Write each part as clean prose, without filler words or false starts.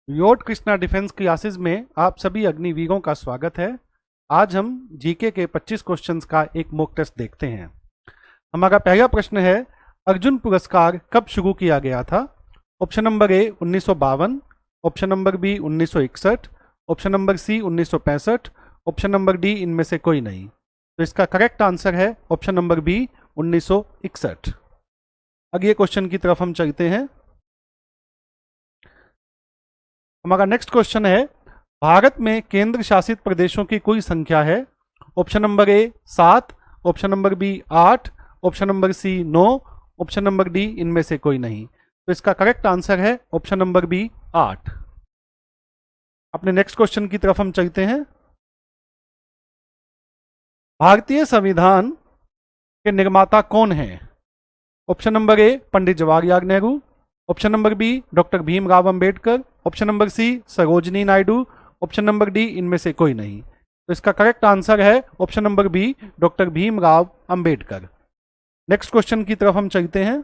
Vote Krishna defence classes में आप सभी अग्निवीरों का स्वागत है। आज हम जीके के 25 क्वेश्चंस का एक मॉक टेस्ट देखते हैं। हमारा पहला प्रश्न है, अर्जुन पुरस्कार कब शुरू किया गया था? Option number A 1952, option number B 1961, option number C 1965, option number D इनमें से कोई नहीं। तो इसका करेक्ट आंसर है ऑप्शन नंबर बी 1961। अगले क्वेश्चन की तरफ हम चलते हैं। हमारा नेक्स्ट क्वेश्चन है, भारत में केंद्र शासित प्रदेशों की कुल संख्या है। Option number A 7, option number B 8, option number C 9, option number D इनमें से कोई नहीं। तो इसका करेक्ट आंसर है ऑप्शन नंबर बी 8। अपने नेक्स्ट क्वेश्चन की तरफ हम चलते हैं। भारतीय संविधान के निर्माता कौन हैं? Option number A Pandit Jawaharlal Nehru, option number B doctor Bhimrao Ambedkar, option number C Sarojini Naidu, option number D इनमें से कोई नहीं। तो इसका करेक्ट आंसर है option number B doctor Bhimrao Ambedkar. Next question की तरफ हम चलते हैं।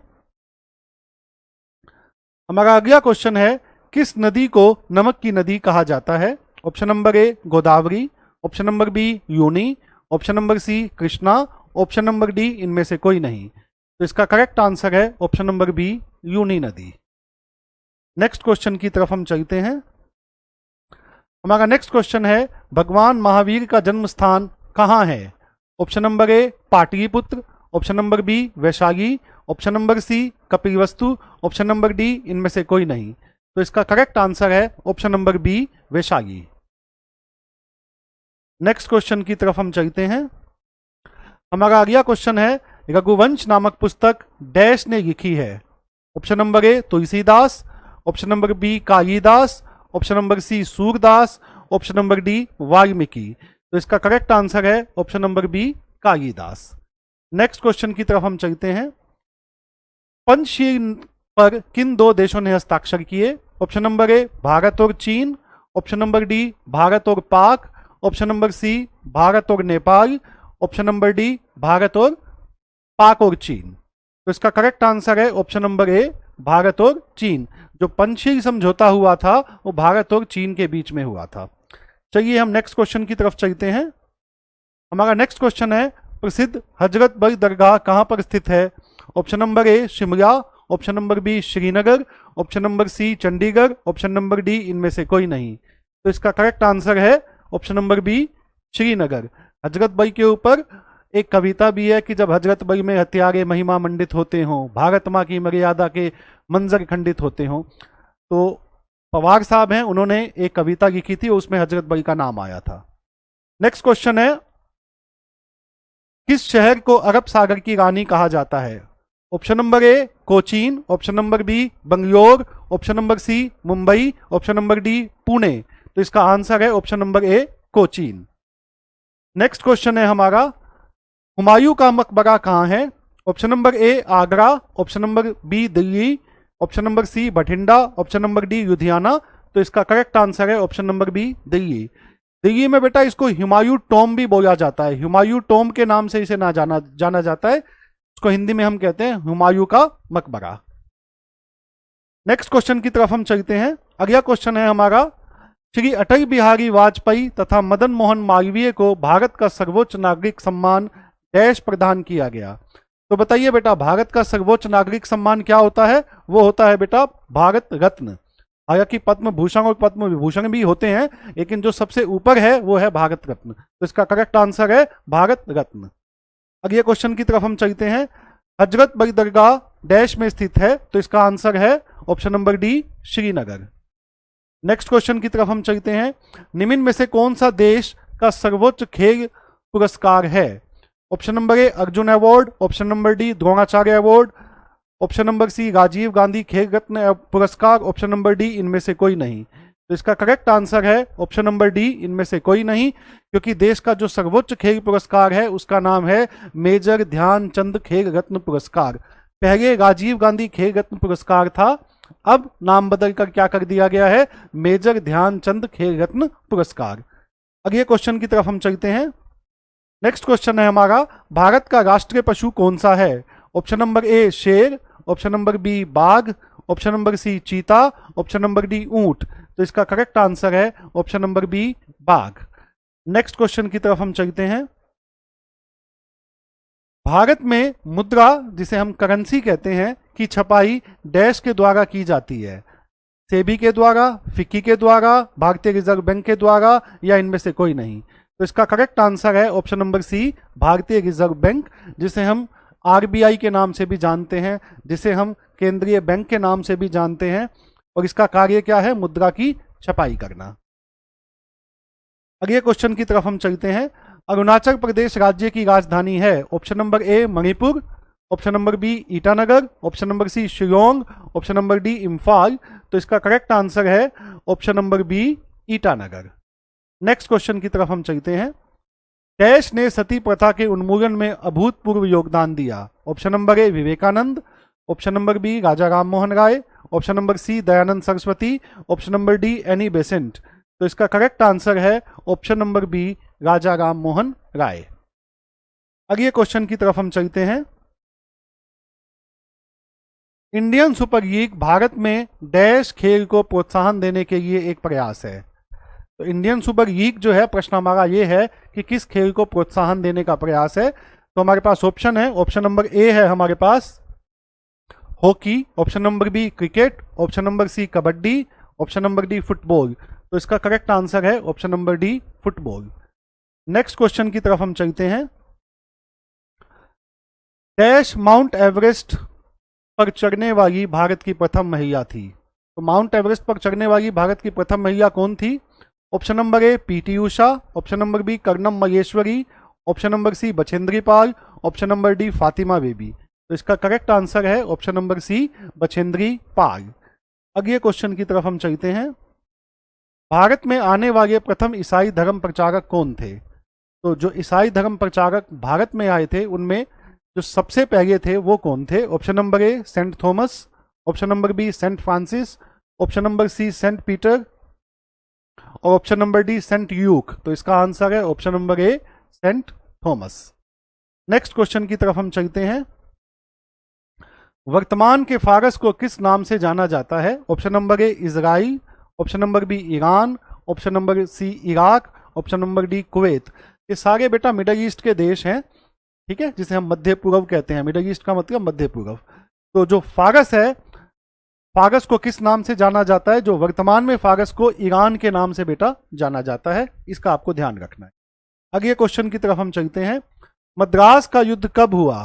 हमारा अगला क्वेश्चन है, किस नदी को नमक की नदी कहा जाता है? Option number A Godavari, option number B यूनी, option number C Krishna, option number D इनमें से कोई नहीं। तो इसका करेक्ट आंसर है ऑप्शन नंबर बी यूनी नदी। नेक्स्ट क्वेश्चन की तरफ हम चलते हैं। हमारा नेक्स्ट क्वेश्चन है, भगवान महावीर का जन्म स्थान कहाँ है? Option number A Pataliputra, option number B Vaishali, option number C Kapilavastu, option number D इनमें से कोई नहीं। तो इसका करेक्ट आंसर है option number B Vaishali. Next question की तरफ हम चलते हैं। हमारा अगला क्वेश्चन है, रघुवंश नामक पुस्तक डैश ने लिखी है? Option number A Tulsidas, option number B Kalidas, option number C Surdas, option number D Valmiki. तो इसका करेक्ट आंसर है option number B Kalidas. Next question की तरफ हम चलते हैं। पंचशील पर किन दो देशों ने हस्ताक्षर किए? ऑप्शन नंबर ए भारत और चीन, ऑप्शन नंबर डी भारत और पाक, ऑप्शन नंबर सी भारत और Nepal, option number D Bharat और पाक और चीन। तो इसका करेक्ट आंसर है ऑप्शन नंबर ए भारत और चीन। जो पंचशील समझौता हुआ था वो भारत और चीन के बीच में हुआ था। चलिए हम नेक्स्ट क्वेश्चन की तरफ चलते हैं। हमारा नेक्स्ट क्वेश्चन है, प्रसिद्ध हजरत बल दरगाह कहां पर स्थित है? Option number A Shimla, option number B Srinagar, option number C Chandigarh, option number D इनमें से कोई नहीं। तो इसका करेक्ट आंसर है option number B Srinagar. Hazratbal के ऊपर एक कविता भी है कि जब हजरत बल में हत्यारे महिमा मंडित होते हों, भारत माँ की मर्यादा के मंजर खंडित होते हों। तो पवार साहब हैं, उन्होंने एक कविता लिखी थी, उसमें हजरत बल का नाम आया था। नेक्स्ट क्वेश्चन है, किस शहर को अरब सागर की रानी कहा जाता है? Option number A Cochin, option number B Bangalore, option number C Mumbai, option number D Pune. तो इसका आंसर है option number A Cochin. Next question है हमारा, हुमायूं का मकबरा कहाँ है? Option number A Agra, option number B Delhi, option number C Bathinda, option number D Ludhiana. तो इसका करेक्ट आंसर है option number B Delhi. Delhi में बेटा इसको हुमायूं टॉम भी बोला जाता है। हुमायूं टॉम के नाम से इसे ना जाना जाता है, इसको हिंदी में हम कहते हैं हुमायूं का मकबरा। नेक्स्ट क्वेश्चन की तरफ हम चलते हैं। अगला क्वेश्चन है हमारा, श्री अटल बिहारी वाजपेयी तथा मदन मोहन मालवीय को भारत का सर्वोच्च नागरिक सम्मान डैश प्रदान किया गया। तो बताइए बेटा, भारत का सर्वोच्च नागरिक सम्मान क्या होता है? वो होता है बेटा भारत रत्न। हालांकि पद्म भूषण और पद्म विभूषण भी होते हैं, लेकिन जो सबसे ऊपर है वो है भारत रत्न। तो इसका करेक्ट आंसर है भारत रत्न। अगले क्वेश्चन की तरफ हम चलते हैं। हजरत बल दरगाह डैश में स्थित है? तो इसका आंसर है option number D Srinagar. Next question की तरफ हम चलते हैं। निम्न में से कौन सा देश का सर्वोच्च खेल पुरस्कार है? Option number A Arjun award, option number D Dronacharya award, option number C Rajiv Gandhi Khel Ratna पुरस्कार, ऑप्शन नंबर डी इनमें से कोई नहीं। तो इसका करेक्ट आंसर है ऑप्शन नंबर डी इनमें से कोई नहीं, क्योंकि देश का जो सर्वोच्च खेल पुरस्कार है उसका नाम है मेजर ध्यानचंद खेल रत्न पुरस्कार। पहले राजीव गांधी खेल रत्न पुरस्कार था, अब नाम बदलकर क्या कर दिया गया है? मेजर ध्यानचंद खेल रत्न पुरस्कार। अगले क्वेश्चन की तरफ हम चलते हैं। नेक्स्ट क्वेश्चन है हमारा, भारत का राष्ट्रीय पशु कौन सा है? ऑप्शन नंबर ए शेर, ऑप्शन नंबर बी बाघ, ऑप्शन नंबर सी चीता, ऑप्शन नंबर डी ऊंट। तो इसका करेक्ट आंसर है ऑप्शन नंबर बी बाघ। नेक्स्ट क्वेश्चन की तरफ हम चलते हैं। भारत में मुद्रा, जिसे हम करेंसी कहते हैं, की छपाई डैश के द्वारा की जाती है? सेबी के द्वारा, फिक्की के द्वारा, भारतीय रिजर्व बैंक के द्वारा, या इनमें से कोई नहीं। तो इसका करेक्ट आंसर है ऑप्शन नंबर सी भारतीय रिजर्व बैंक, जिसे हम आरबीआई के नाम से भी जानते हैं, जिसे हम केंद्रीय बैंक के नाम से भी जानते हैं। और इसका कार्य क्या है? मुद्रा की छपाई करना। अगले क्वेश्चन की तरफ हम चलते हैं। अरुणाचल प्रदेश राज्य की राजधानी है? Option number A Manipur, option number B Itanagar, option number C Shillong, option number D Imphal. तो इसका करेक्ट आंसर है option number B Itanagar. Next question की तरफ हम चलते हैं। डैश ने सती प्रथा के उन्मूलन में अभूतपूर्व योगदान दिया? Option number A Vivekananda, option number B Raja Ram Mohan Roy, option number C Dayanand Saraswati, option number D Annie Besant. तो इसका करेक्ट आंसर है option number B Raja Ram Mohan Roy. अगले क्वेश्चन की तरफ हम चलते हैं। इंडियन सुपर लीग भारत में डैश खेल को प्रोत्साहन देने के लिए एक प्रयास है? तो इंडियन सुपर लीग जो है, प्रश्न हमारा ये है कि किस खेल को प्रोत्साहन देने का प्रयास है? तो हमारे पास ऑप्शन है, ऑप्शन नंबर ए है हमारे पास hockey, option number B cricket, option number C kabaddi, option number D football. तो इसका करेक्ट आंसर है option number D football. Next question की तरफ हम चलते हैं। डैश माउंट एवरेस्ट पर चढ़ने वाली भारत की प्रथम महिला थी? तो माउंट एवरेस्ट पर चढ़ने वाली भारत की प्रथम महिला कौन थी? Option number A PT Usha, option number B Karnam Maheshwari, option number C Bachendri Pal, option number D Fatima Beevi. तो इसका करेक्ट आंसर है option number C Bachendri Pal. अगले क्वेश्चन की तरफ हम चलते हैं। भारत में आने वाले प्रथम ईसाई धर्म प्रचारक कौन थे? तो जो ईसाई धर्म प्रचारक भारत में आए थे, उनमें जो सबसे पहले थे वो कौन थे? Option number A saint Thomas, option number B saint Francis, option number C saint Peter, और option number D saint Luke. तो इसका आंसर है option number A saint Thomas. Next question की तरफ हम चलते हैं। वर्तमान के फारस को किस नाम से जाना जाता है? Option number A Israel, option number B Iran, option number C Iraq, option number D Kuwait. ये सारे बेटा मिडल ईस्ट के देश हैं, ठीक है, जिसे हम मध्य पूर्व कहते हैं। मिडल ईस्ट का मतलब मध्य पूर्व। तो जो फारस है, फारस को किस नाम से जाना जाता है? जो वर्तमान में फारस को ईरान के नाम से बेटा जाना जाता है, इसका आपको ध्यान रखना है। अगले क्वेश्चन की तरफ हम चलते हैं। मद्रास का युद्ध कब हुआ?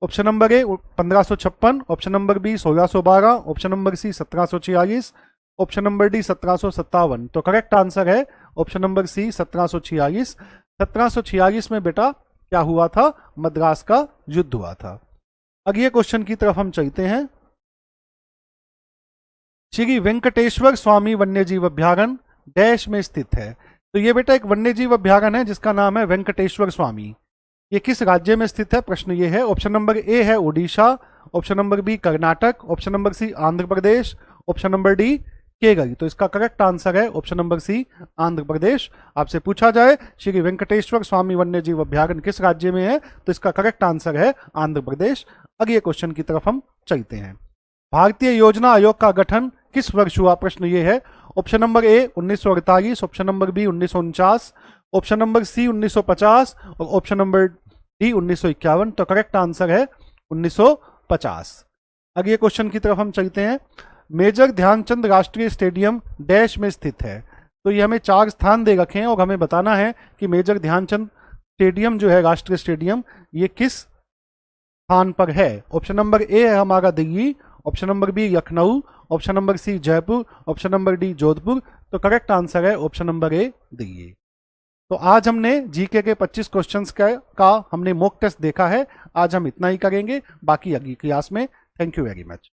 Option number A 1556, option number B 1612, option number C 1746, option number D 1757। तो करेक्ट आंसर है ऑप्शन नंबर सी 1746। 1746 में बेटा क्या हुआ था? मद्रास का युद्ध हुआ था। अगले क्वेश्चन की तरफ हम चलते हैं। श्री वेंकटेश्वर स्वामी वन्यजीव अभ्यारण्य डैश में स्थित है? तो ये बेटा एक वन्यजीव अभ्यारण्य है जिसका नाम है वेंकटेश्वर स्वामी। ये किस राज्य में स्थित है? प्रश्न ये है। ऑप्शन नंबर ए है Odisha, option number B Karnataka, option number C Andhra Pradesh, option number D Kerala. तो इसका करेक्ट आंसर है option number C Andhra Pradesh. आपसे पूछा जाए श्री वेंकटेश्वर स्वामी वन्यजीव अभ्यारण्य किस राज्य में है, तो इसका करेक्ट आंसर है आंध्र प्रदेश। अगले क्वेश्चन की तरफ हम चलते हैं। भारतीय योजना आयोग का गठन किस वर्ष हुआ? प्रश्न ये है। Option number A 1948, option number B 1949, option number C 1950 और ऑप्शन नंबर डी 1951। तो करेक्ट आंसर है 1950। अगले क्वेश्चन की तरफ हम चलते हैं। मेजर ध्यानचंद राष्ट्रीय स्टेडियम डैश में स्थित है? तो ये हमें 4 स्थान दे रखे हैं और हमें बताना है कि मेजर ध्यानचंद स्टेडियम जो है, राष्ट्रीय स्टेडियम, ये किस स्थान पर है। ऑप्शन नंबर ए है हमारा Delhi, option number B Lucknow, option number C Jaipur, option number D Jodhpur. तो करेक्ट आंसर है ऑप्शन नंबर ए दिल्ली। तो आज हमने जीके के 25 क्वेश्चंस का हमने मॉक टेस्ट देखा है। आज हम इतना ही करेंगे, बाकी अगली क्लास में। Thank you very much.